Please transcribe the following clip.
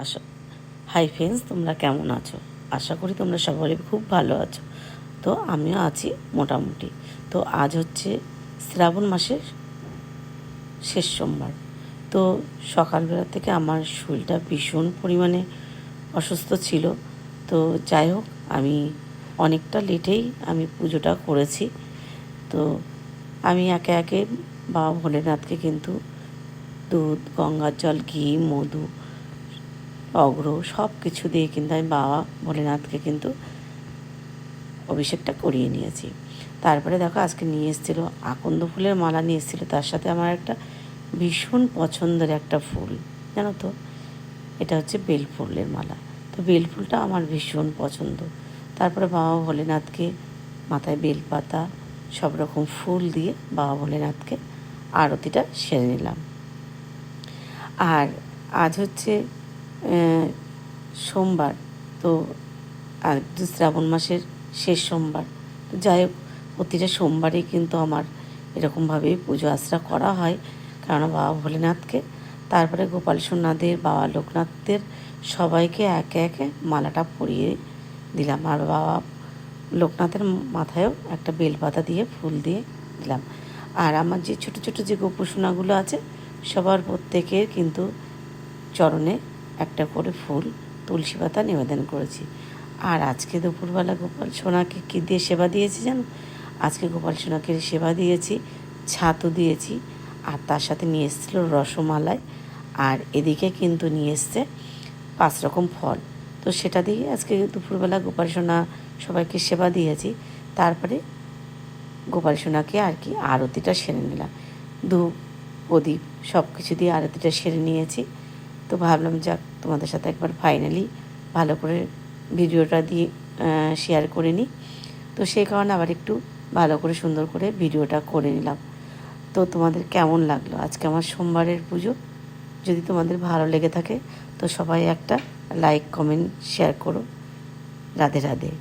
আশা hi friends, তোমরা কেমন আছো? আশা করি তোমরা সবাই খুব ভালো আছো। তো আমিও আছি মোটামুটি। তো আজ হচ্ছে শ্রাবণ মাসের শেষ সোমবার। তো সকালবেলা থেকে আমার শরীরটা ভীষণ পরিমাণে অসুস্থ ছিল। তো যাই হোক, আমি অনেকটা লেটেই আমি পুজোটা করেছি। তো আমি একে একে বাবা ভোলেনাথকে কিন্তু দুধ, গঙ্গার জল, ঘি, মধু, অগ্র সব কিছু দিয়ে কিন্তু আমি বাবা ভোলেনাথকে কিন্তু অভিষেকটা করিয়ে নিয়েছি। তারপরে দেখো, আজকে নিয়ে এসেছিলো আকন্দ ফুলের মালা নিয়ে এসেছিলো, তার সাথে আমার একটা ভীষণ পছন্দের একটা ফুল, জানো তো, এটা হচ্ছে বেল ফুলের মালা। তো বেল ফুলটা আমার ভীষণ পছন্দ। তারপরে বাবা ভোলেনাথকে মাথায় বেলপাতা সব রকম ফুল দিয়ে বাবা ভোলেনাথকে আরতিটা সেরে নিলাম। আর আজ হচ্ছে সোমবার। তো আর শ্রাবণ মাসের শেষ সোমবার। তো যাই হোক, প্রতিটা সোমবারেই কিন্তু আমার এরকমভাবেই পুজো আশ্রা করা হয়, কারণ বাবা ভোলেনাথকে, তারপরে গোপাল সোনাদের, বাবা লোকনাথদের সবাইকে একে একে মালাটা পরিয়ে দিলাম। আর বাবা লোকনাথের মাথায়ও একটা বেলপাতা দিয়ে ফুল দিয়ে দিলাম। আর আমার যে ছোটো ছোটো যে গোপুসোনাগুলো আছে, সবার প্রত্যেকের কিন্তু চরণে একটা করে ফুল, তুলসী পাতা নিবেদন করেছি। আর আজকে দুপুরবেলা গোপাল সোনাকে কী দিয়ে সেবা দিয়েছি জানো? আজকে গোপাল সোনাকে সেবা দিয়েছি, ছাতু দিয়েছি, আর তার সাথে নিয়ে এসেছিলো রসমালাই, আর এদিকে কিন্তু নিয়ে এসছে 5 রকম ফল। তো সেটা দিয়ে আজকে দুপুরবেলা গোপাল সোনা সবাইকে সেবা দিয়েছি। তারপরে গোপাল সোনাকে আর কি আরতিটা সেরে নিলাম, ধূপ প্রদীপ সব কিছু দিয়ে আরতিটা সেরে নিয়েছি। তো ভাবলাম যাক, তোমাদের সাথে একবার ফাইনালি ভালো করে ভিডিওটা দিয়ে শেয়ার করে নিই। তো সেই কারণে আবার একটু ভালো করে সুন্দর করে ভিডিওটা করে নিলাম। তো তোমাদের কেমন লাগলো আজকে আমার সোমবারের পুজো? যদি তোমাদের ভালো লেগে থাকে তো সবাই একটা লাইক, কমেন্ট, শেয়ার করো। রাধে রাধে।